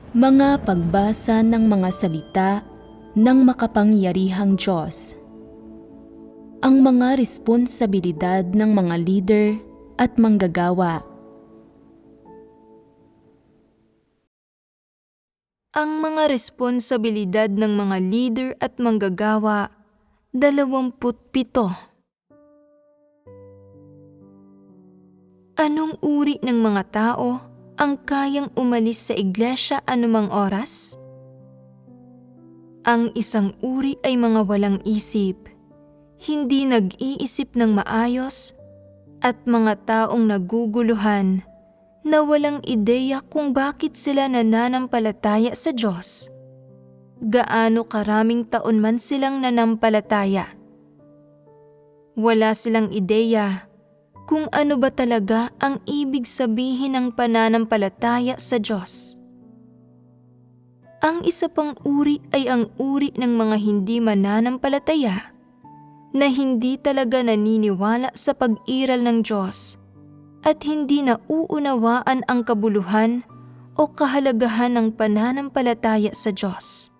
Mga pagbasa ng mga salita ng makapangyarihang Diyos. Ang mga responsibilidad ng mga leader at manggagawa. Ang mga responsibilidad ng mga leader at manggagawa, 27. Anong uri ng mga tao ang kayang umalis sa iglesia anumang oras? Ang isang uri ay mga walang isip, hindi nag-iisip ng maayos, at mga taong naguguluhan na walang ideya kung bakit sila nananampalataya sa Diyos. Gaano karaming taon man silang nanampalataya. Wala silang ideya kung ano ba talaga ang ibig sabihin ng pananampalataya sa Diyos. Ang isa pang uri ay ang uri ng mga hindi mananampalataya na hindi talaga naniniwala sa pag-iral ng Diyos at hindi nauunawaan ang kabuluhan o kahalagahan ng pananampalataya sa Diyos.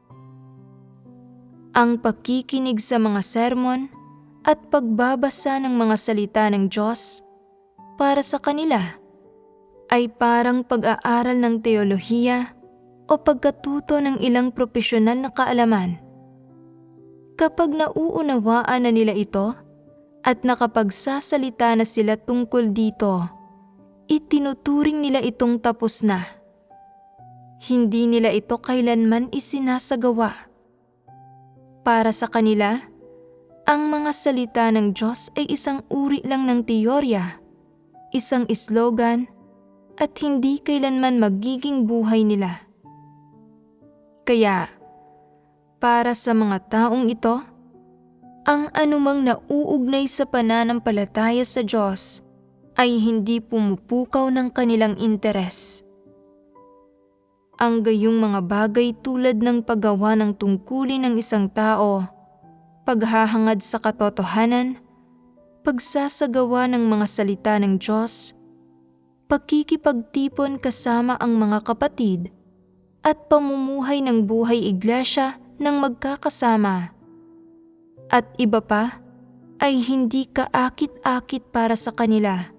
Ang pakikinig sa mga sermon at pagbabasa ng mga salita ng Diyos para sa kanila ay parang pag-aaral ng teolohiya o pagkatuto ng ilang propesyonal na kaalaman. Kapag nauunawaan na nila ito at nakapagsasalita na sila tungkol dito, itinuturing nila itong tapos na. Hindi nila ito kailanman isinasagawa. Para sa kanila, ang mga salita ng Diyos ay isang uri lang ng teorya, isang slogan, at hindi kailanman magiging buhay nila. Kaya, para sa mga taong ito, ang anumang nauugnay sa pananampalataya sa Diyos ay hindi pumupukaw ng kanilang interes. Ang gayong mga bagay tulad ng paggawa ng tungkulin ng isang tao, paghahangad sa katotohanan, pagsasagawa ng mga salita ng Diyos, pakikipagtipon kasama ang mga kapatid, at pamumuhay ng buhay iglesia ng magkakasama, at iba pa ay hindi kaakit-akit para sa kanila,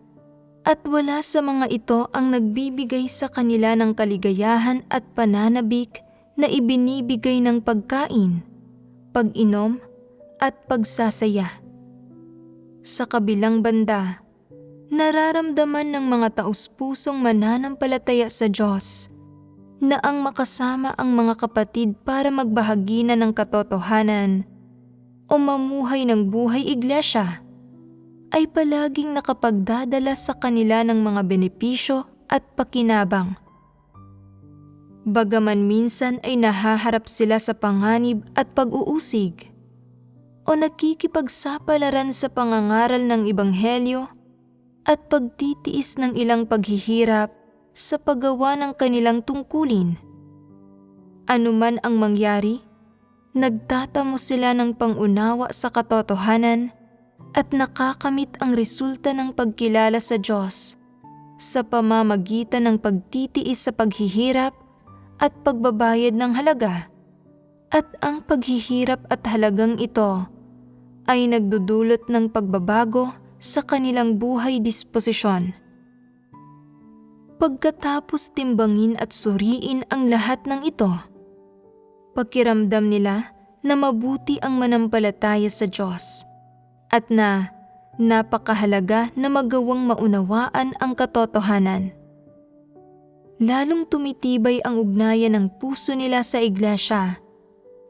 at wala sa mga ito ang nagbibigay sa kanila ng kaligayahan at pananabik na ibinibigay ng pagkain, pag-inom, at pagsasaya. Sa kabilang banda, nararamdaman ng mga taus-pusong mananampalataya sa Diyos na ang makasama ang mga kapatid para magbahagi na ng katotohanan o mamuhay ng buhay iglesia ay palaging nakapagdadala sa kanila ng mga benepisyo at pakinabang. Bagaman minsan ay nahaharap sila sa panganib at pag-uusig, o nakikipagsapalaran sa pangangaral ng Ebanghelyo at pagtitiis ng ilang paghihirap sa paggawa ng kanilang tungkulin. Anuman ang mangyari, nagtatamo sila ng pangunawa sa katotohanan at nakakamit ang resulta ng pagkilala sa Diyos sa pamamagitan ng pagtitiis sa paghihirap at pagbabayad ng halaga. At ang paghihirap at halagang ito ay nagdudulot ng pagbabago sa kanilang buhay disposisyon. Pagkatapos timbangin at suriin ang lahat ng ito, pakiramdam nila na mabuti ang manampalataya sa Diyos at na napakahalaga na magawang maunawaan ang katotohanan. Lalong tumitibay ang ugnayan ng puso nila sa iglesia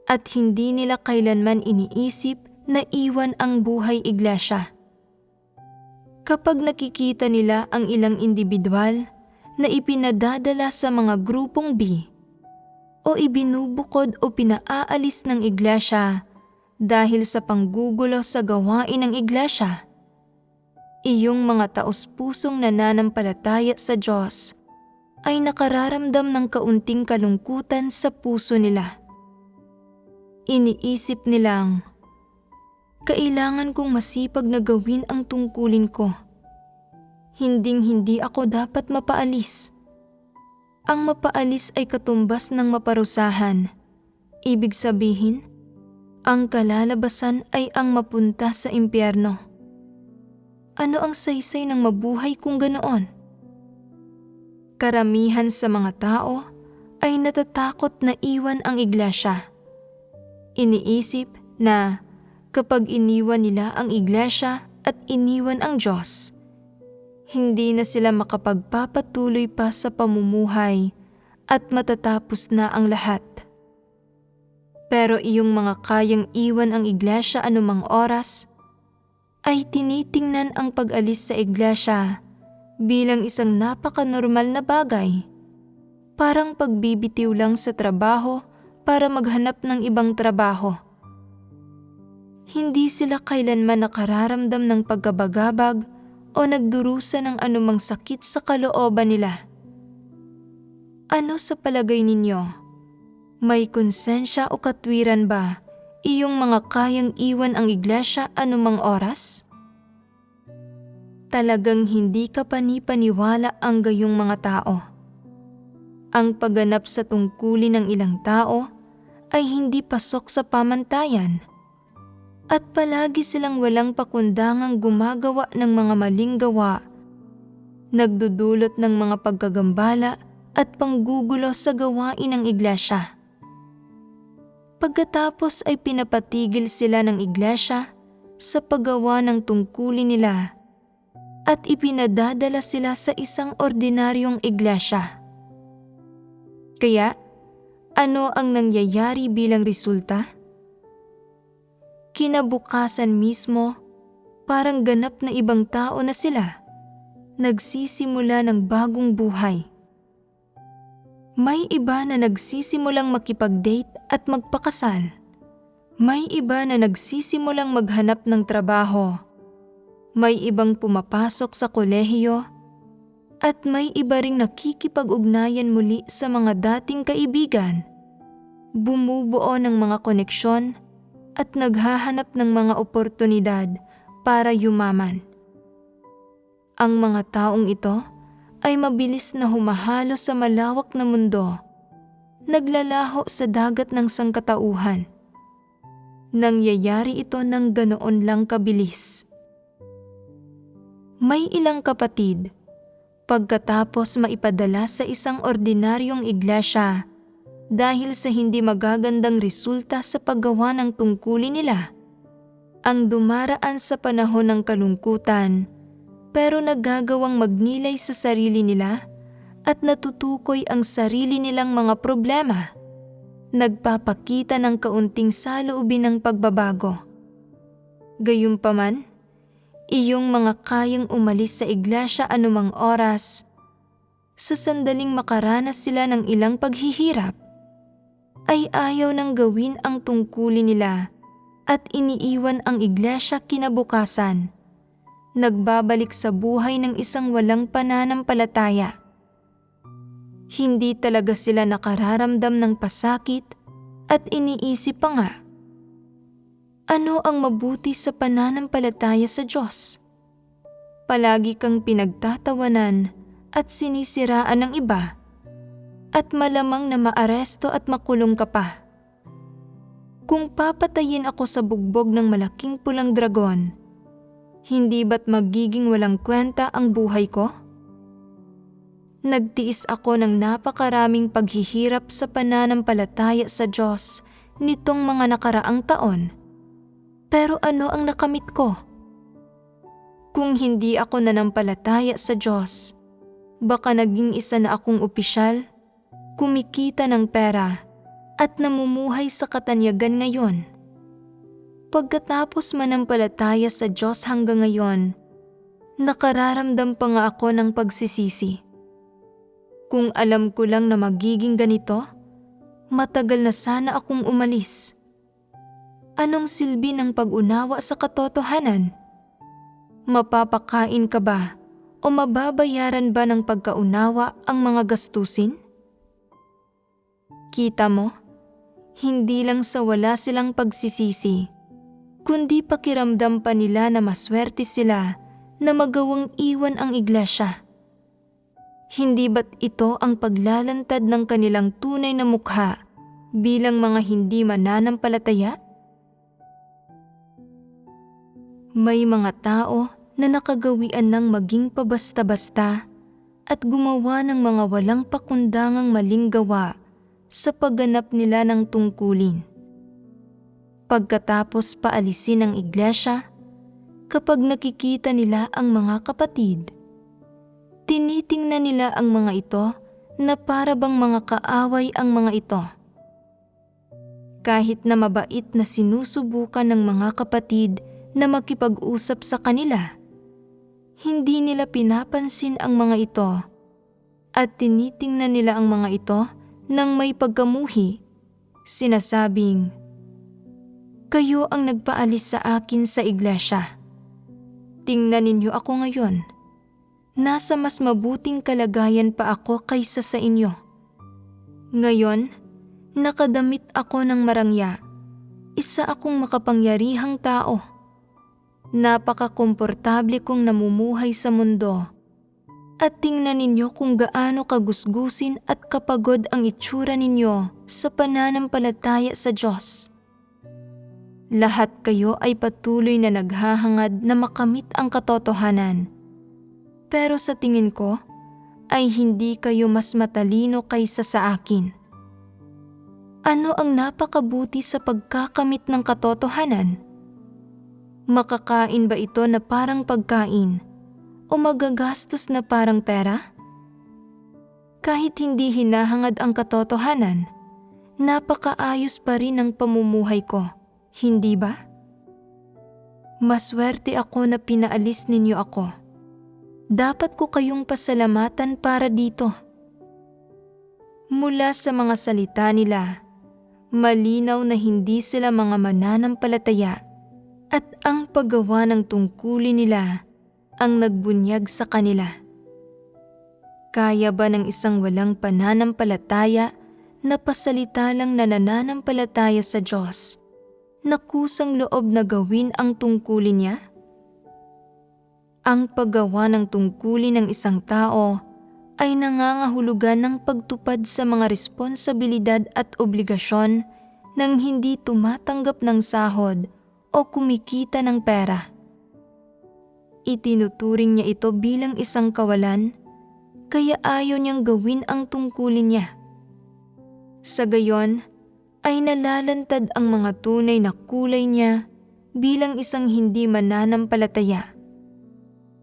at hindi nila kailanman iniisip na iwan ang buhay iglesia. Kapag nakikita nila ang ilang individual na ipinadadala sa mga grupong B o ibinubukod o pinaaalis ng iglesia dahil sa panggugulo sa gawain ng iglesia, iyong mga taos-pusong nananampalataya sa Diyos ay nakararamdam ng kaunting kalungkutan sa puso nila. Iniisip nilang, kailangan kong masipag na gawin ang tungkulin ko. Hinding-hindi ako dapat mapaalis. Ang mapaalis ay katumbas ng maparusahan. Ibig sabihin, ang kalalabasan ay ang mapunta sa impyerno. Ano ang saysay ng mabuhay kung ganoon? Karamihan sa mga tao ay natatakot na iwan ang iglesia. Iniisip na kapag iniwan nila ang iglesia at iniwan ang Diyos, hindi na sila makapagpapatuloy pa sa pamumuhay at matatapos na ang lahat. Pero iyong mga kayang iwan ang iglesia anumang oras, ay tinitingnan ang pag-alis sa iglesia bilang isang napaka-normal na bagay. Parang pagbibitiw lang sa trabaho para maghanap ng ibang trabaho. Hindi sila kailanman nakararamdam ng pagkabagabag o nagdurusa ng anumang sakit sa kalooban nila. Ano sa palagay ninyo? May konsensya o katwiran ba iyong mga kayang iwan ang iglesia anumang oras? Talagang hindi ka panipaniwala ang gayong mga tao. Ang pagganap sa tungkulin ng ilang tao ay hindi pasok sa pamantayan. At palagi silang walang pakundangang gumagawa ng mga maling gawa, nagdudulot ng mga pagkagambala at panggugulo sa gawain ng iglesia. Pagkatapos ay pinapatigil sila ng iglesia sa paggawa ng tungkulin nila at ipinadadala sila sa isang ordinaryong iglesia. Kaya, ano ang nangyayari bilang resulta? Kinabukasan mismo, parang ganap na ibang tao na sila, nagsisimula ng bagong buhay. May iba na nagsisimulang makipag-date at magpakasal. May iba na nagsisimulang maghanap ng trabaho. May ibang pumapasok sa kolehiyo. At may iba ring nakikipag-ugnayan muli sa mga dating kaibigan. Bumubuo ng mga koneksyon at naghahanap ng mga oportunidad para yumaman. Ang mga taong ito ay mabilis na humahalo sa malawak na mundo, naglalaho sa dagat ng sangkatauhan. Nangyayari ito ng ganoon lang kabilis. May ilang kapatid, pagkatapos maipadala sa isang ordinaryong iglesia dahil sa hindi magagandang resulta sa paggawa ng tungkulin nila, ang dumaraan sa panahon ng kalungkutan, pero nagagawang magnilay sa sarili nila at natutukoy ang sarili nilang mga problema, nagpapakita ng kaunting saloobin ng pagbabago. Gayunpaman, iyong mga kayang umalis sa iglesia anumang oras, sa sandaling makaranas sila ng ilang paghihirap, ay ayaw nang gawin ang tungkulin nila at iniiwan ang iglesia kinabukasan. Nagbabalik sa buhay ng isang walang pananampalataya. Hindi talaga sila nakararamdam ng pasakit at iniisip pa nga, ano ang mabuti sa pananampalataya sa Diyos? Palagi kang pinagtatawanan at sinisiraan ng iba at malamang na maaresto at makulong ka pa. Kung papatayin ako sa bugbog ng malaking pulang dragon, hindi ba't magiging walang kwenta ang buhay ko? Nagtiis ako ng napakaraming paghihirap sa pananampalataya sa Diyos nitong mga nakaraang taon. Pero ano ang nakamit ko? Kung hindi ako nanampalataya sa Diyos, baka naging isa na akong opisyal, kumikita ng pera, at namumuhay sa katanyagan ngayon. Pagkatapos manampalataya sa Diyos hanggang ngayon, nakararamdam pa nga ako ng pagsisisi. Kung alam ko lang na magiging ganito, matagal na sana akong umalis. Anong silbi ng pag-unawa sa katotohanan? Mapapakain ka ba o mababayaran ba ng pagkaunawa ang mga gastusin? Kita mo, hindi lang sa wala silang pagsisisi, kundi pakiramdam pa nila na maswerte sila na magawang iwan ang iglesia. Hindi ba't ito ang paglalantad ng kanilang tunay na mukha bilang mga hindi mananampalataya? May mga tao na nakagawian ng maging pabasta-basta at gumawa ng mga walang pakundangang maling gawa sa pagganap nila ng tungkulin. Pagkatapos paalisin ng iglesia, kapag nakikita nila ang mga kapatid, tinitingnan nila ang mga ito na para bang mga kaaway ang mga ito. Kahit na mabait na sinusubukan ng mga kapatid na makipag-usap sa kanila, hindi nila pinapansin ang mga ito at tinitingnan nila ang mga ito nang may pagkamuhi, sinasabing, "Kayo ang nagpaalis sa akin sa iglesia. Tingnan ninyo ako ngayon. Nasa mas mabuting kalagayan pa ako kaysa sa inyo. Ngayon, nakadamit ako ng marangya. Isa akong makapangyarihang tao. Napaka-komportable kong namumuhay sa mundo. At tingnan ninyo kung gaano kagusgusin at kapagod ang itsura ninyo sa pananampalataya sa Diyos. Lahat kayo ay patuloy na naghahangad na makamit ang katotohanan. Pero sa tingin ko, ay hindi kayo mas matalino kaysa sa akin. Ano ang napakabuti sa pagkakamit ng katotohanan? Makakain ba ito na parang pagkain o magagastos na parang pera? Kahit hindi hinahangad ang katotohanan, napakaayos pa rin ang pamumuhay ko, hindi ba? Maswerte ako na pinaalis ninyo ako. Dapat ko kayong pasalamatan para dito. Mula sa mga salita nila, malinaw na hindi sila mga mananampalataya at ang paggawa ng tungkulin nila ang nagbunyag sa kanila. Kaya ba ng isang walang pananampalataya na pasalita lang na nananampalataya sa Diyos na kusang loob na gawin ang tungkulin niya? Ang paggawa ng tungkulin ng isang tao ay nangangahulugan ng pagtupad sa mga responsibilidad at obligasyon nang hindi tumatanggap ng sahod o kumikita ng pera. Itinuturing niya ito bilang isang kawalan, kaya ayaw niyang gawin ang tungkulin niya. Sa gayon, ay nalalantad ang mga tunay na kulay niya bilang isang hindi mananampalataya.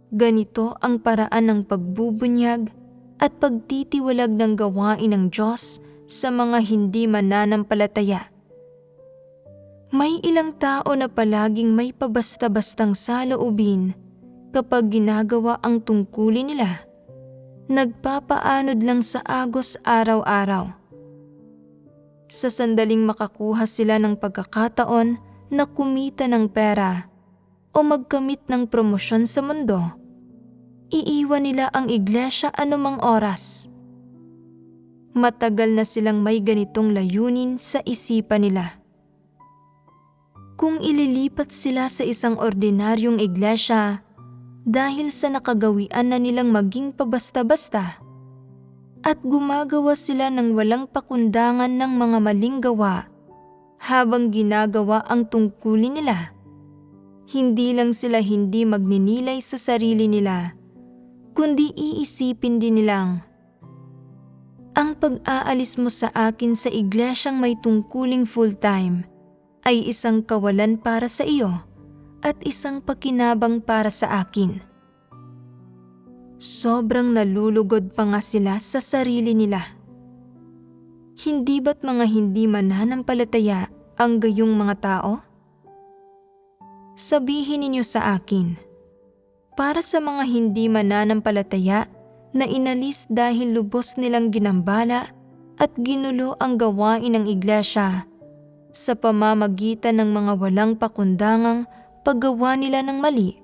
Ganito ang paraan ng pagbubunyag at pagtitiwalag ng gawain ng Diyos sa mga hindi mananampalataya. May ilang tao na palaging may pabasta-bastang saloobin kapag ginagawa ang tungkulin nila. Nagpapaanod lang sa agos araw-araw. Sa sandaling makakuha sila ng pagkakataon na kumita ng pera o magkamit ng promosyon sa mundo, iiwan nila ang iglesia anumang oras. Matagal na silang may ganitong layunin sa isipan nila. Kung ililipat sila sa isang ordinaryong iglesia dahil sa nakagawian na nilang maging pabasta-basta at gumagawa sila ng walang pakundangan ng mga maling gawa habang ginagawa ang tungkulin nila, hindi lang sila hindi magninilay sa sarili nila, kundi iisipin din nilang, ang pag-aalis mo sa akin sa iglesyang may tungkuling full-time ay isang kawalan para sa iyo at isang pakinabang para sa akin. Sobrang nalulugod pa nga sila sa sarili nila. Hindi ba't mga hindi mananampalataya ang gayong mga tao? Sabihin ninyo sa akin, para sa mga hindi mananampalataya na inalis dahil lubos nilang ginambala at ginulo ang gawain ng iglesia sa pamamagitan ng mga walang pakundangang paggawa nila ng mali,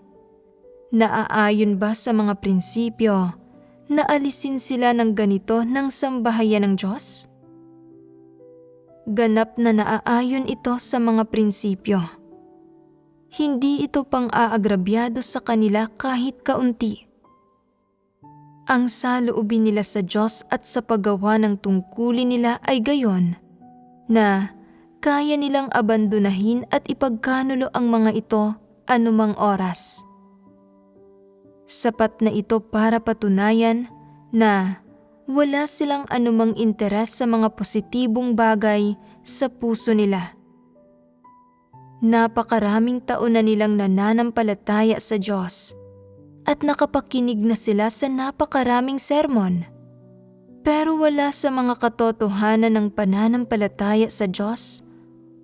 naaayon ba sa mga prinsipyo na alisin sila ng ganito ng sambahayan ng Diyos? Ganap na naaayon ito sa mga prinsipyo. Hindi ito pang-aagrabyado sa kanila kahit kaunti. Ang saloobin nila sa Diyos at sa paggawa ng tungkulin nila ay gayon, na kaya nilang abandonahin at ipagkanulo ang mga ito anumang oras. Sapat na ito para patunayan na wala silang anumang interes sa mga positibong bagay sa puso nila. Napakaraming taon na nilang nananampalataya sa Diyos at nakapakinig na sila sa napakaraming sermon. Pero wala sa mga katotohanan ng pananampalataya sa Diyos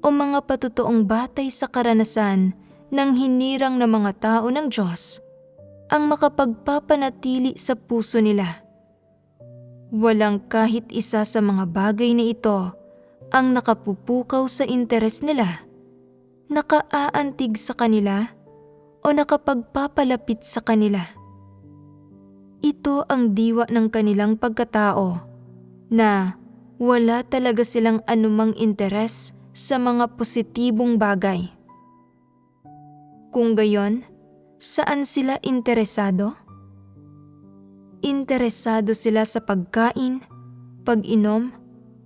o mga patutuong batay sa karanasan ng hinirang na mga tao ng Diyos ang makapagpapanatili sa puso nila. Walang kahit isa sa mga bagay na ito ang nakapupukaw sa interes nila, nakaaantig sa kanila o nakapagpapalapit sa kanila. Ito ang diwa ng kanilang pagkatao na wala talaga silang anumang interes sa mga positibong bagay. Kung gayon, saan sila interesado? Interesado sila sa pagkain, pag-inom,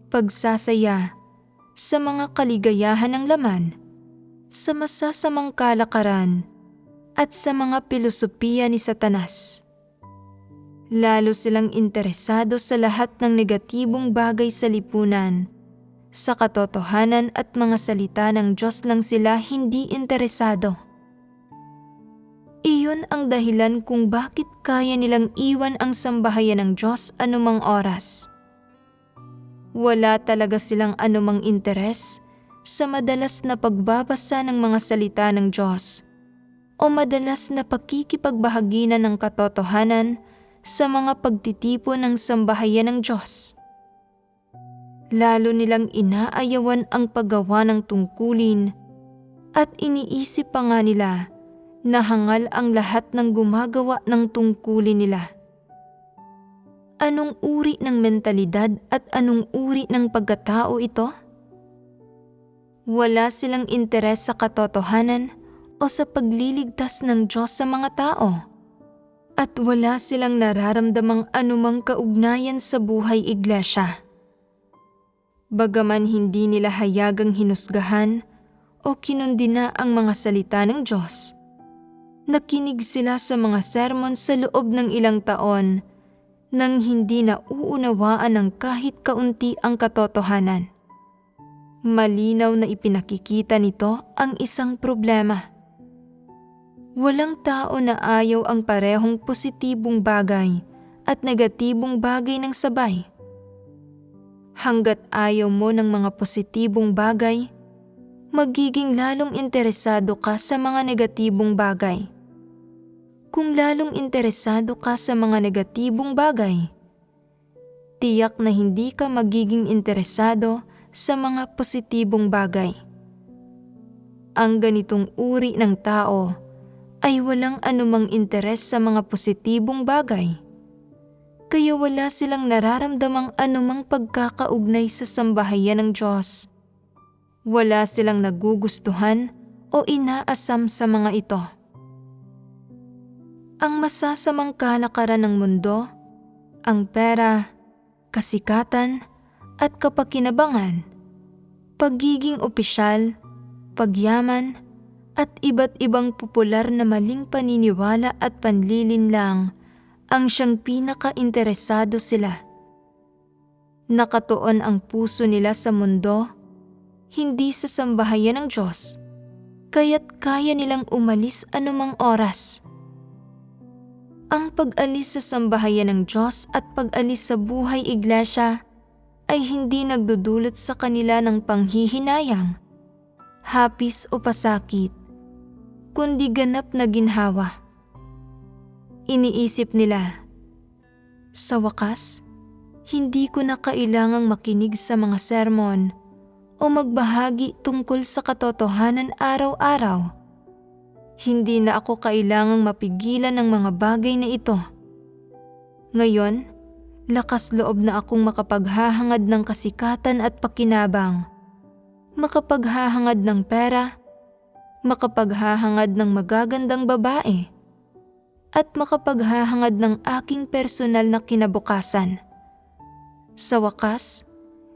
pagsasaya, sa mga kaligayahan ng laman, sa masasamang kalakaran, at sa mga pilosopiya ni Satanas. Lalo silang interesado sa lahat ng negatibong bagay sa lipunan. Sa katotohanan at mga salita ng Diyos lang sila hindi interesado. Iyon ang dahilan kung bakit kaya nilang iwan ang sambahayan ng Diyos anumang oras. Wala talaga silang anumang interes sa madalas na pagbabasa ng mga salita ng Diyos o madalas na pakikipagbahaginan ng katotohanan sa mga pagtitipon ng sambahayan ng Diyos. Lalo nilang inaayawan ang paggawa ng tungkulin at iniisip pa nga nila na hangal ang lahat ng gumagawa ng tungkulin nila. Anong uri ng mentalidad at anong uri ng pagkatao ito? Wala silang interes sa katotohanan o sa pagliligtas ng Diyos sa mga tao. At wala silang nararamdamang anumang kaugnayan sa buhay iglesia. Bagaman hindi nila hayagang hinusgahan o kinundina ang mga salita ng Diyos, nakinig sila sa mga sermon sa loob ng ilang taon nang hindi nauunawaan ng kahit kaunti ang katotohanan. Malinaw na ipinakikita nito ang isang problema. Walang tao na ayaw ang parehong positibong bagay at negatibong bagay ng sabay. Hanggat ayaw mo ng mga positibong bagay, magiging lalong interesado ka sa mga negatibong bagay. Kung lalong interesado ka sa mga negatibong bagay, tiyak na hindi ka magiging interesado sa mga positibong bagay. Ang ganitong uri ng tao ay walang anumang interes sa mga positibong bagay, kaya wala silang nararamdamang anumang pagkakaugnay sa sambahayan ng Diyos. Wala silang nagugustuhan o inaasam sa mga ito. Ang masasamang kalakaran ng mundo, ang pera, kasikatan at kapakinabangan, pagiging opisyal, pagyaman, at iba't ibang popular na maling paniniwala at panlilinlang ang siyang pinaka-interesado sila. Nakatuon ang puso nila sa mundo, hindi sa sambahayan ng Diyos, kaya't kaya nilang umalis anumang oras. Ang pag-alis sa sambahayan ng Diyos at pag-alis sa buhay iglesia ay hindi nagdudulot sa kanila ng panghihinayang, hapis o pasakit, kundi ganap na ginhawa. Iniisip nila, sa wakas, hindi ko na kailangang makinig sa mga sermon o magbahagi tungkol sa katotohanan araw-araw. Hindi na ako kailangang mapigilan ng mga bagay na ito. Ngayon, lakas loob na akong makapaghahangad ng kasikatan at pakinabang, makapaghahangad ng pera, makapaghahangad ng magagandang babae, at makapaghahangad ng aking personal na kinabukasan. Sa wakas,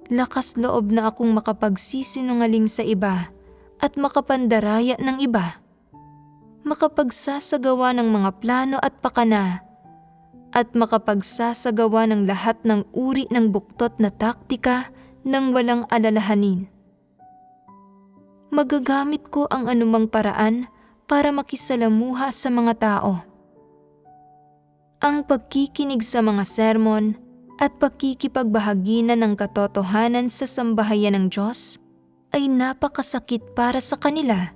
lakas loob na akong makapagsisinungaling sa iba at makapandaraya ng iba. Makapagsasagawa ng mga plano at pakana at makapagsasagawa ng lahat ng uri ng buktot na taktika ng walang alalahanin. Magagamit ko ang anumang paraan para makisalamuha sa mga tao. Ang pagkikinig sa mga sermon at pagkikipagbahagi na ng katotohanan sa sambahayan ng Diyos ay napakasakit para sa kanila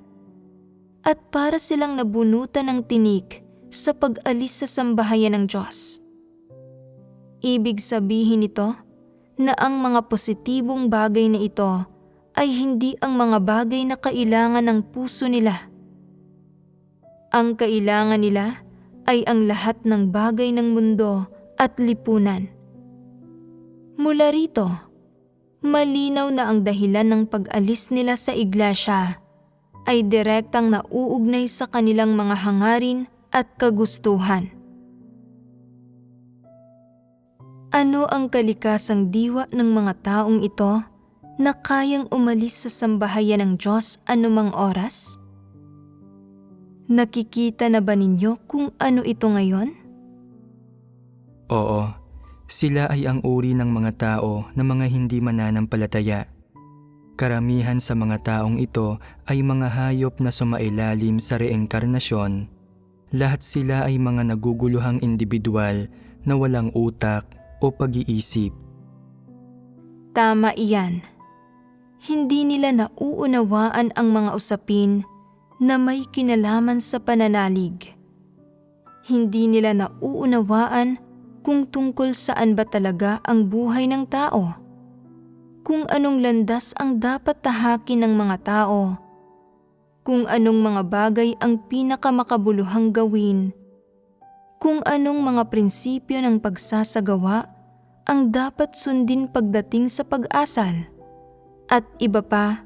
at para silang nabunutan ng tinik sa pag-alis sa sambahayan ng Diyos. Ibig sabihin nito na ang mga positibong bagay na ito ay hindi ang mga bagay na kailangan ng puso nila. Ang kailangan nila ay ang lahat ng bagay ng mundo at lipunan. Mula rito, malinaw na ang dahilan ng pag-alis nila sa iglesia ay direktang nauugnay sa kanilang mga hangarin at kagustuhan. Ano ang kalikasang diwa ng mga taong ito na kayang umalis sa sambahayan ng Diyos anumang oras? Nakikita na ba ninyo kung ano ito ngayon? Oo, sila ay ang uri ng mga tao na mga hindi mananampalataya. Karamihan sa mga taong ito ay mga hayop na sumailalim sa reenkarnasyon. Lahat sila ay mga naguguluhang individual na walang utak o pag-iisip. Tama iyan. Hindi nila nauunawaan ang mga usapin na may kinalaman sa pananalig. Hindi nila nauunawaan kung tungkol saan ba talaga ang buhay ng tao, kung anong landas ang dapat tahakin ng mga tao, kung anong mga bagay ang pinakamakabuluhang gawin, kung anong mga prinsipyo ng pagsasagawa ang dapat sundin pagdating sa pag-asal, at iba pa.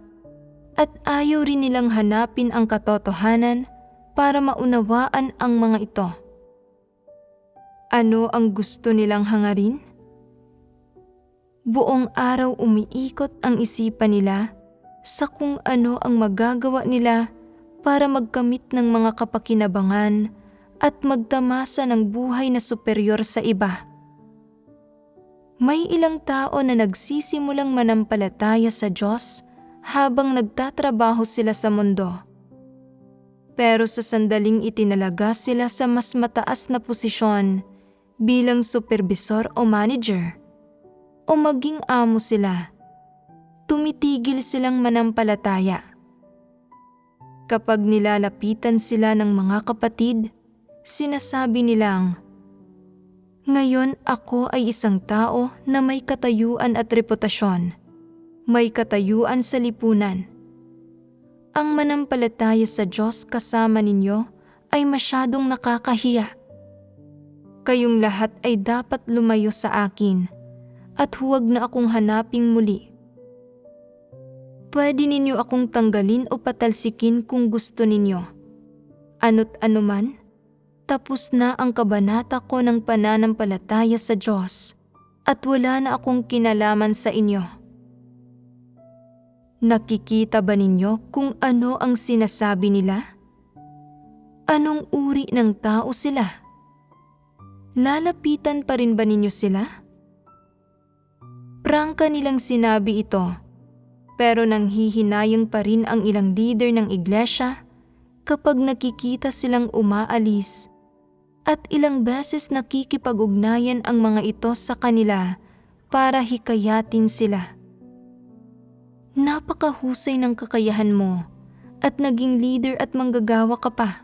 At ayaw rin nilang hanapin ang katotohanan para maunawaan ang mga ito. Ano ang gusto nilang hangarin? Buong araw umiikot ang isipan nila sa kung ano ang magagawa nila para magkamit ng mga kapakinabangan at magtamasa ng buhay na superior sa iba. May ilang tao na nagsisimulang manampalataya sa Diyos habang nagtatrabaho sila sa mundo. Pero sa sandaling itinalaga sila sa mas mataas na posisyon bilang supervisor o manager, o maging amo sila, tumitigil silang manampalataya. Kapag nilalapitan sila ng mga kapatid, sinasabi nilang, "Ngayon ako ay isang tao na may katayuan at reputasyon. May katayuan sa lipunan. Ang manampalataya sa Diyos kasama ninyo ay masyadong nakakahiya. Kayong lahat ay dapat lumayo sa akin at huwag na akong hanaping muli. Pwede ninyo akong tanggalin o patalsikin kung gusto ninyo. Ano't anuman, tapos na ang kabanata ko ng pananampalataya sa Diyos at wala na akong kinalaman sa inyo." Nakikita ba ninyo kung ano ang sinasabi nila? Anong uri ng tao sila? Lalapitan pa rin ba ninyo sila? Prangka nilang sinabi ito, pero nanghihinayang pa rin ang ilang leader ng iglesia kapag nakikita silang umaalis at ilang beses nakikipag-ugnayan ang mga ito sa kanila para hikayatin sila. Napakahusay ng kakayahan mo at naging leader at manggagawa ka pa.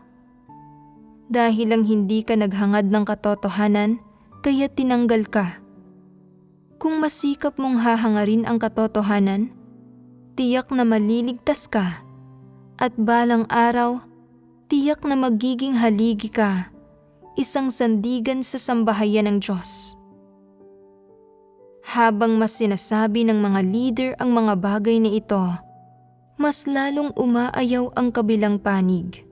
Dahil lang hindi ka naghangad ng katotohanan, kaya tinanggal ka. Kung masikap mong hahangarin ang katotohanan, tiyak na maliligtas ka at balang araw, tiyak na magiging haligi ka, isang sandigan sa sambahayan ng Diyos. Habang mas sinasabi ng mga leader ang mga bagay na ito, mas lalong umaayaw ang kabilang panig.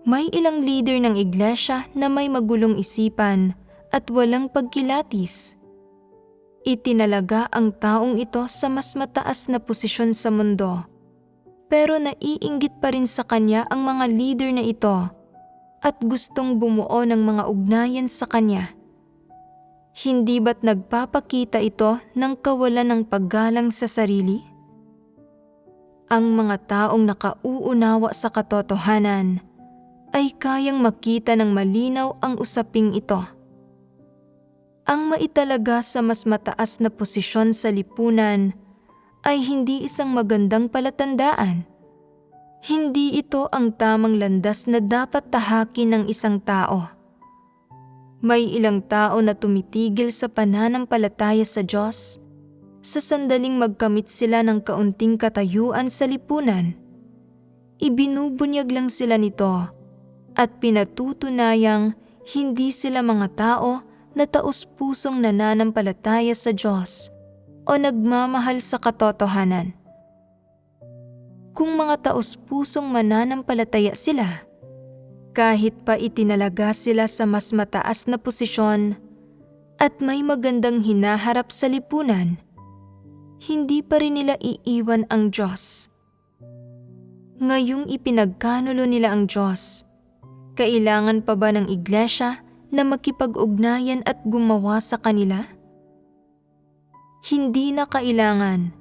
May ilang leader ng iglesia na may magulong isipan at walang pagkilatis. Itinalaga ang taong ito sa mas mataas na posisyon sa mundo, pero naiinggit pa rin sa kanya ang mga leader na ito at gustong bumuo ng mga ugnayan sa kanya. Hindi ba't nagpapakita ito ng kawalan ng paggalang sa sarili? Ang mga taong nakauunawa sa katotohanan ay kayang makita ng malinaw ang usaping ito. Ang maitalaga sa mas mataas na posisyon sa lipunan ay hindi isang magandang palatandaan. Hindi ito ang tamang landas na dapat tahakin ng isang tao. May ilang tao na tumitigil sa pananampalataya sa Diyos sa sandaling magkamit sila ng kaunting katayuan sa lipunan. Ibinubunyag lang sila nito at pinatutunayang hindi sila mga tao na taos-pusong nananampalataya sa Diyos o nagmamahal sa katotohanan. Kung mga taos-pusong mananampalataya sila, kahit pa itinalaga sila sa mas mataas na posisyon at may magandang hinaharap sa lipunan, hindi pa rin nila iiwan ang Diyos. Ngayong ipinagkanulo nila ang Diyos, kailangan pa ba ng iglesia na makipag-ugnayan at gumawa sa kanila? Hindi na kailangan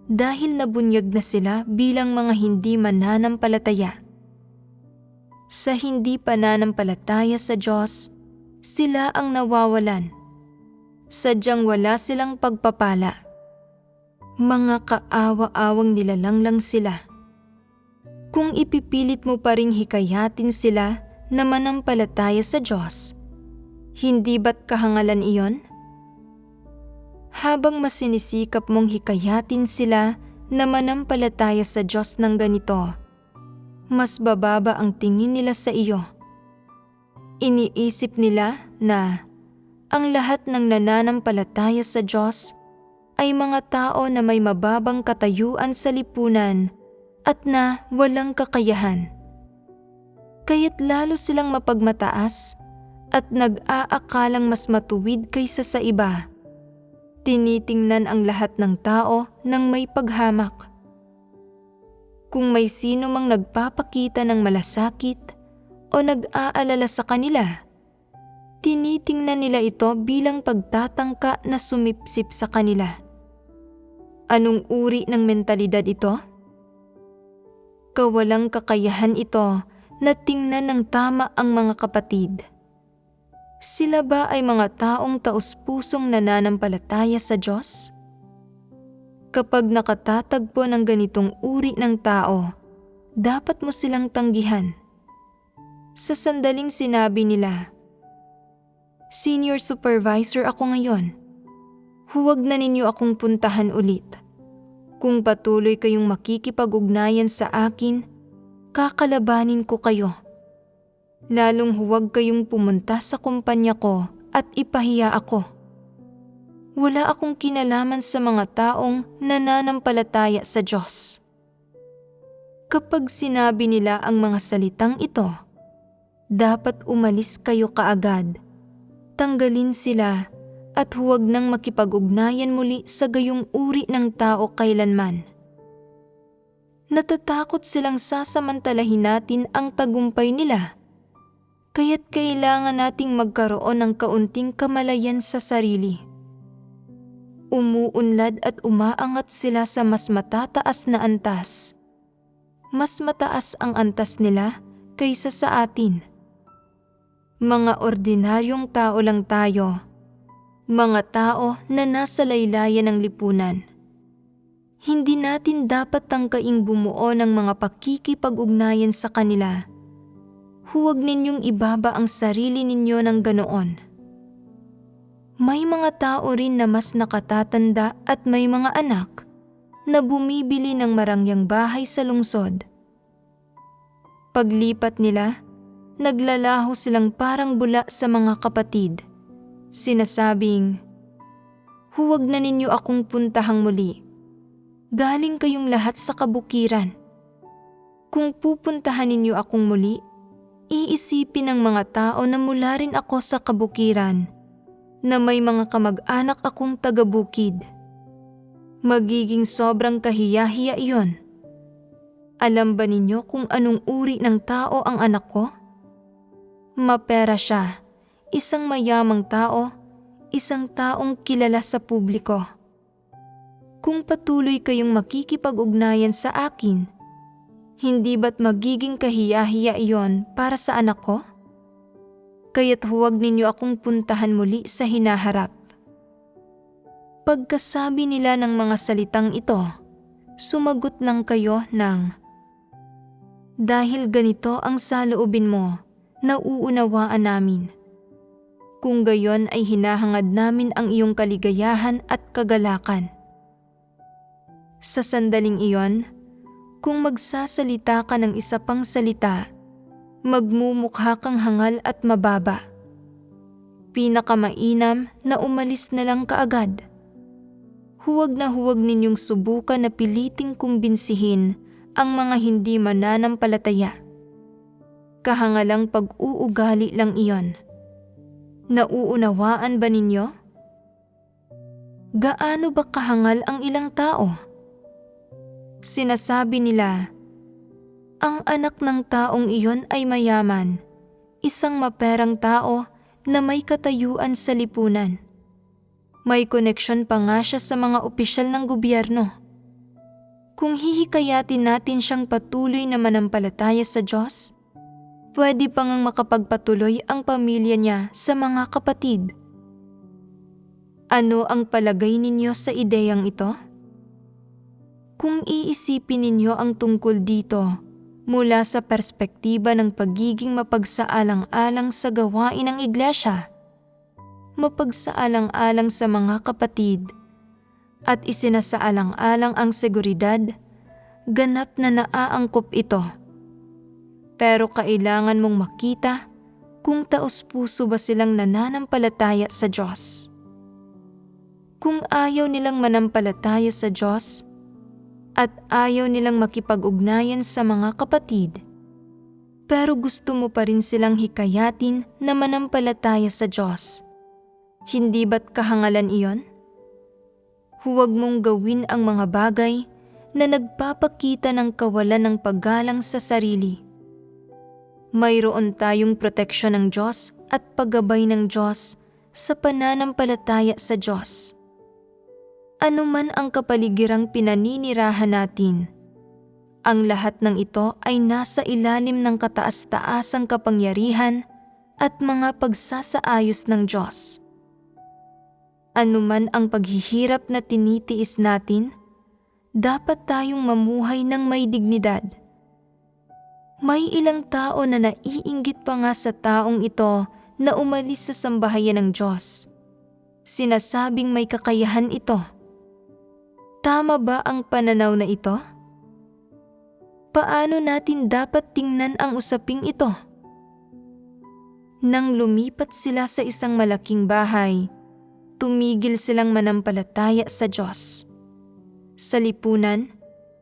dahil nabunyag na sila bilang mga hindi mananampalataya. Sa hindi pananampalataya sa Diyos, sila ang nawawalan. Sadyang wala silang pagpapala. Mga kaawa-awang nilalang lang sila. Kung ipipilit mo pa ring hikayatin sila na manampalataya sa Diyos, hindi ba't kahangalan iyon? Habang mas sinisikap mong hikayatin sila na manampalataya sa Diyos ng ganito, mas bababa ang tingin nila sa iyo. Iniisip nila na ang lahat ng nananampalataya sa Diyos ay mga tao na may mababang katayuan sa lipunan at na walang kakayahan. Kaya't lalo silang mapagmataas at nag-aakalang mas matuwid kaysa sa iba. Tinitingnan ang lahat ng tao ng may paghamak. Kung may sino mang nagpapakita ng malasakit o nag-aalala sa kanila, tinitingnan nila ito bilang pagtatangka na sumipsip sa kanila. Anong uri ng mentalidad ito? Kawalang kakayahan ito na tingnan ng tama ang mga kapatid. Sila ba ay mga taong taos-pusong nananampalataya sa Diyos? Kapag nakatatagpo ng ganitong uri ng tao, dapat mo silang tanggihan. Sa sandaling sinabi nila, "Senior supervisor ako ngayon. Huwag na ninyo akong puntahan ulit. Kung patuloy kayong makikipag-ugnayan sa akin, kakalabanin ko kayo. Lalong huwag kayong pumunta sa kumpanya ko at ipahiya ako. Wala akong kinalaman sa mga taong nananampalataya sa Diyos." Kapag sinabi nila ang mga salitang ito, dapat umalis kayo kaagad. Tanggalin sila at huwag nang makipag-ugnayan muli sa gayong uri ng tao kailanman. Natatakot silang sasamantalahin natin ang tagumpay nila, kaya't kailangan nating magkaroon ng kaunting kamalayan sa sarili. Umuunlad at umaangat sila sa mas matataas na antas. Mas mataas ang antas nila kaysa sa atin. Mga ordinaryong tao lang tayo. Mga tao na nasa laylayan ng lipunan. Hindi natin dapat tangkaing bumuo ng mga pakikipag-ugnayan sa kanila. Huwag ninyong ibaba ang sarili ninyo ng ganoon. May mga tao rin na mas nakatatanda at may mga anak na bumibili ng marangyang bahay sa lungsod. Paglipat nila, naglalaho silang parang bula sa mga kapatid. Sinasabing, "Huwag na ninyo akong puntahang muli. Galing kayong lahat sa kabukiran. Kung pupuntahan ninyo akong muli, Iisipin ng mga tao na mula rin ako sa kabukiran, na may mga kamag-anak akong taga-bukid. Magiging sobrang kahiya-hiya iyon. Alam ba ninyo kung anong uri ng tao ang anak ko? Mapera siya, isang mayamang tao, isang taong kilala sa publiko. Kung patuloy kayong makikipag-ugnayan sa akin, hindi ba't magiging kahiya-hiya iyon para sa anak ko? Kaya't huwag ninyo akong puntahan muli sa hinaharap. Pagkasabi nila ng mga salitang ito, sumagot lang kayo ng, "Dahil ganito ang saloobin mo, nauunawaan namin. Kung gayon ay hinahangad namin ang iyong kaligayahan at kagalakan." Sa sandaling iyon, kung magsasalita ka ng isa pang salita, magmumukha kang hangal at mababa. Pinakamainam na umalis na lang kaagad. Huwag ninyong subukan na piliting kumbinsihin ang mga hindi mananampalataya. Kahangalang pag-uugali lang iyon. Nauunawaan ba ninyo? Gaano ba kahangal ang ilang tao? Sinasabi nila, ang anak ng taong iyon ay mayaman, isang maperang tao na may katayuan sa lipunan. May koneksyon pa nga siya sa mga opisyal ng gobyerno. Kung hihikayatin natin siyang patuloy na manampalataya sa Diyos, pwede pa ngang makapagpatuloy ang pamilya niya sa mga kapatid. Ano ang palagay ninyo sa ideyang ito? Kung iisipin ninyo ang tungkol dito mula sa perspektiba ng pagiging mapagsaalang-alang sa gawain ng iglesia, mapagsaalang-alang sa mga kapatid, at isinasaalang-alang ang seguridad, ganap na naaangkop ito. Pero kailangan mong makita kung taos-puso ba silang nananampalataya sa Diyos. Kung ayaw nilang manampalataya sa Diyos, at ayaw nilang makipag-ugnayan sa mga kapatid, pero gusto mo pa rin silang hikayatin na manampalataya sa Diyos, hindi ba't kahangalan iyon? Huwag mong gawin ang mga bagay na nagpapakita ng kawalan ng paggalang sa sarili. Mayroon tayong proteksyon ng Diyos at paggabay ng Diyos sa pananampalataya sa Diyos. Ano man ang kapaligirang pinaninirahan natin, ang lahat ng ito ay nasa ilalim ng kataas-taasang kapangyarihan at mga pagsasaayos ng Diyos. Ano man ang paghihirap na tinitiis natin, dapat tayong mamuhay ng may dignidad. May ilang tao na naiinggit pa nga sa taong ito na umalis sa sambahayan ng Diyos. Sinasabing may kakayahan ito. Tama ba ang pananaw na ito? Paano natin dapat tingnan ang usaping ito? Nang lumipat sila sa isang malaking bahay, tumigil silang manampalataya sa Diyos. Sa lipunan,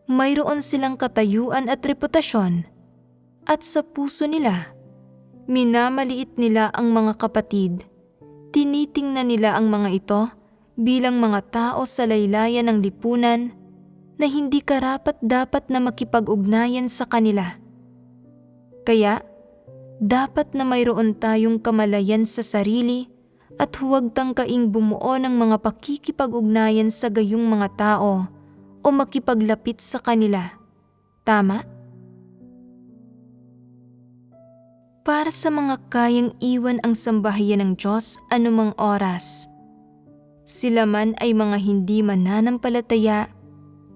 mayroon silang katayuan at reputasyon, at sa puso nila, minamaliit nila ang mga kapatid. Tinitingnan nila ang mga ito bilang mga tao sa laylayan ng lipunan na hindi karapat-dapat na makipag-ugnayan sa kanila. Kaya, dapat na mayroon tayong kamalayan sa sarili at huwag tangkaing bumuo ng mga pakikipag-ugnayan sa gayong mga tao o makipaglapit sa kanila. Tama? Para sa mga kayang iwan ang sambahayan ng Diyos anumang oras, sila man ay mga hindi mananampalataya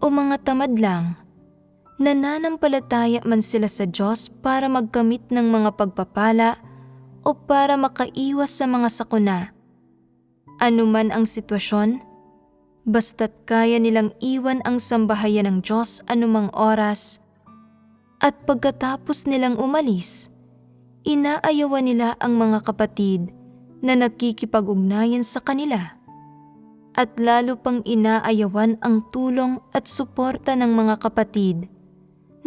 o mga tamad lang, nananampalataya man sila sa Diyos para magkamit ng mga pagpapala o para makaiwas sa mga sakuna. Ano man ang sitwasyon, basta't kaya nilang iwan ang sambahayan ng Diyos anumang oras, at pagkatapos nilang umalis, inaayawan nila ang mga kapatid na nakikipag-ugnayan sa kanila. At lalo pang inaayawan ang tulong at suporta ng mga kapatid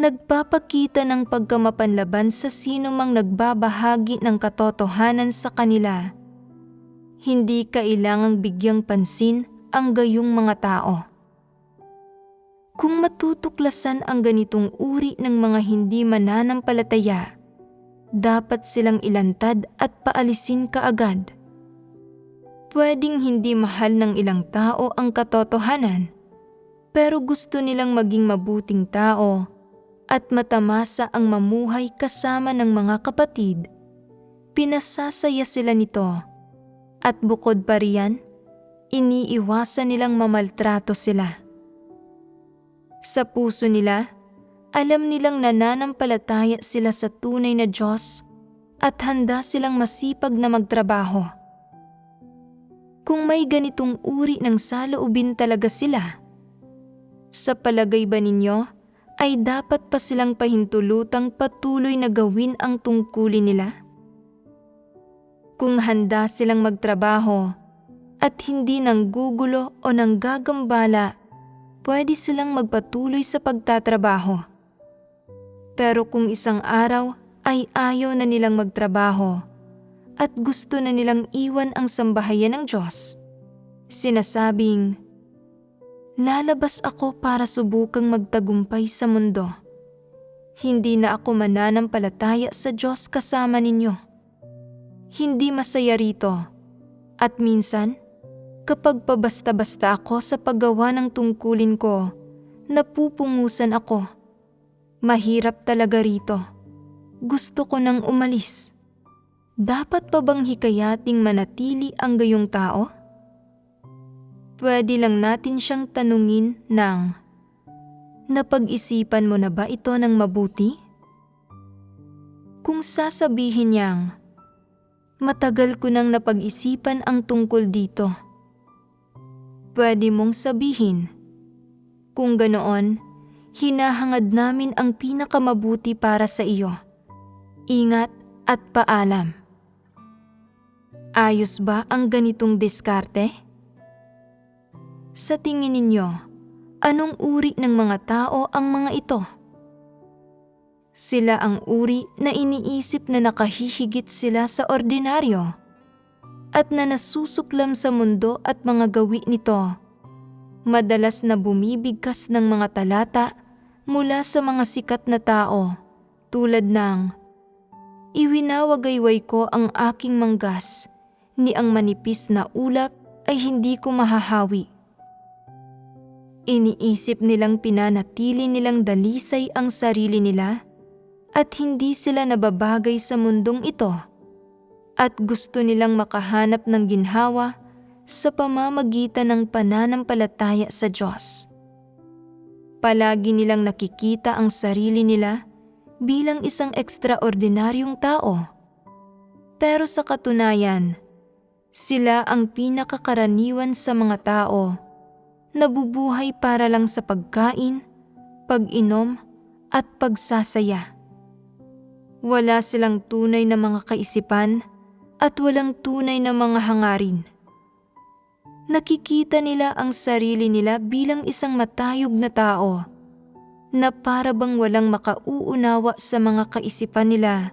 nagpapakita ng pagkamapanlaban sa sino mang nagbabahagi ng katotohanan sa kanila. Hindi kailangang bigyang pansin ang gayong mga tao. Kung matutuklasan ang ganitong uri ng mga hindi mananampalataya, dapat silang ilantad at paalisin kaagad. Pwedeng hindi mahal ng ilang tao ang katotohanan, pero gusto nilang maging mabuting tao at matamasa ang mamuhay kasama ng mga kapatid. Pinasasaya sila nito, at bukod pa riyan, iniiwasan nilang mamaltrato sila. Sa puso nila, alam nilang nananampalataya sila sa tunay na Diyos at handa silang masipag na magtrabaho. Kung may ganitong uri ng saloobin talaga sila, sa palagay ba ninyo ay dapat pa silang pahintulutang patuloy na gawin ang tungkulin nila? Kung handa silang magtrabaho at hindi nanggugulo o nanggagambala, pwede silang magpatuloy sa pagtatrabaho. Pero kung isang araw ay ayaw na nilang magtrabaho at gusto na nilang iwan ang sambahayan ng Diyos, sinasabing, "Lalabas ako para subukang magtagumpay sa mundo. Hindi na ako mananampalataya sa Diyos kasama ninyo." Hindi masaya rito, at minsan, kapag pabasta-basta ako sa paggawa ng tungkulin ko, napupungusan ako. Mahirap talaga rito. Gusto ko nang umalis. Dapat pa bang hikayating manatili ang gayong tao? Pwede lang natin siyang tanungin ng, "Napag-isipan mo na ba ito ng mabuti?" Kung sasabihin niyang, "Matagal ko nang napag-isipan ang tungkol dito," pwede mong sabihin, "Kung ganoon, hinahangad namin ang pinakamabuti para sa iyo. Ingat at paalam." Ayos ba ang ganitong diskarte? Sa tingin ninyo, anong uri ng mga tao ang mga ito? Sila ang uri na iniisip na nakahihigit sila sa ordinaryo at na nasusuklam sa mundo at mga gawi nito. Madalas na bumibigkas ng mga talata mula sa mga sikat na tao tulad ng, "Iwinawagayway ko ang aking manggas, ni ang manipis na ulap ay hindi ko mahahawi." Iniisip nilang pinanatili nilang dalisay ang sarili nila at hindi sila nababagay sa mundong ito, at gusto nilang makahanap ng ginhawa sa pamamagitan ng pananampalataya sa Diyos. Palagi nilang nakikita ang sarili nila bilang isang ekstraordinaryong tao. Pero sa katunayan, sila ang pinakakaraniwan sa mga tao, nabubuhay para lang sa pagkain, pag-inom at pagsasaya. Wala silang tunay na mga kaisipan at walang tunay na mga hangarin. Nakikita nila ang sarili nila bilang isang matayog na tao na para bang walang makauunawa sa mga kaisipan nila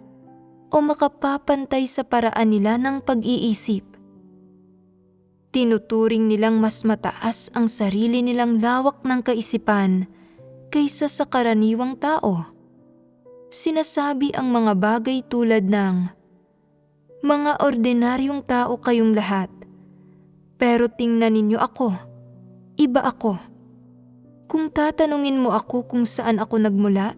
o makapapantay sa paraan nila ng pag-iisip. Tinuturing nilang mas mataas ang sarili nilang lawak ng kaisipan kaysa sa karaniwang tao. Sinasabi ang mga bagay tulad ng, "Mga ordinaryong tao kayong lahat, pero tingnan ninyo ako, iba ako. Kung tatanungin mo ako kung saan ako nagmula,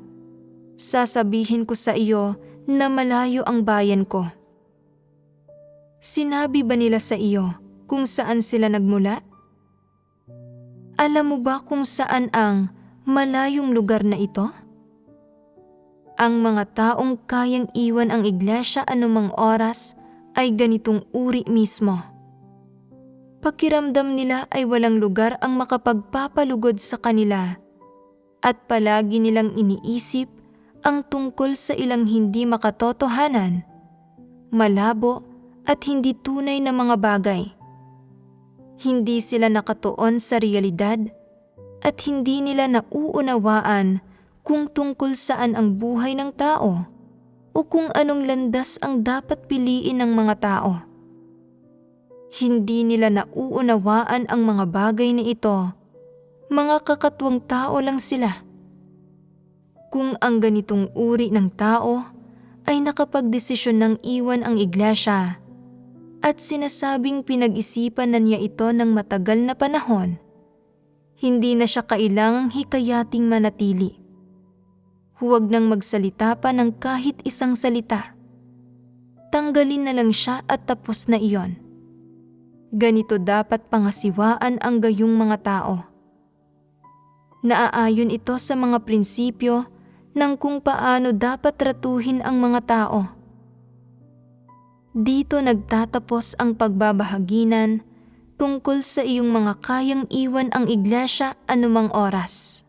sasabihin ko sa iyo na malayo ang bayan ko." Sinabi ba nila sa iyo kung saan sila nagmula? Alam mo ba kung saan ang malayong lugar na ito? Ang mga taong kayang iwan ang iglesia anumang oras ay ganitong uri mismo. Pakiramdam nila ay walang lugar ang makapagpapalugod sa kanila at palagi nilang iniisip ang tungkol sa ilang hindi makatotohanan, malabo at hindi tunay na mga bagay. Hindi sila nakatuon sa realidad at hindi nila nauunawaan kung tungkol saan ang buhay ng tao o kung anong landas ang dapat piliin ng mga tao. Hindi nila nauunawaan ang mga bagay na ito. Mga kakatwang tao lang sila. Kung ang ganitong uri ng tao ay nakapagdesisyon ng iwan ang iglesia at sinasabing pinag-isipan na niya ito ng matagal na panahon, hindi na siya kailangang hikayating manatili. Huwag nang magsalita pa ng kahit isang salita. Tanggalin na lang siya at tapos na iyon. Ganito dapat pangasiwaan ang gayong mga tao. Naaayon ito sa mga prinsipyo ng kung paano dapat tratuhin ang mga tao. Dito nagtatapos ang pagbabahaginan tungkol sa iyong mga kayang iwan ang iglesia anumang oras.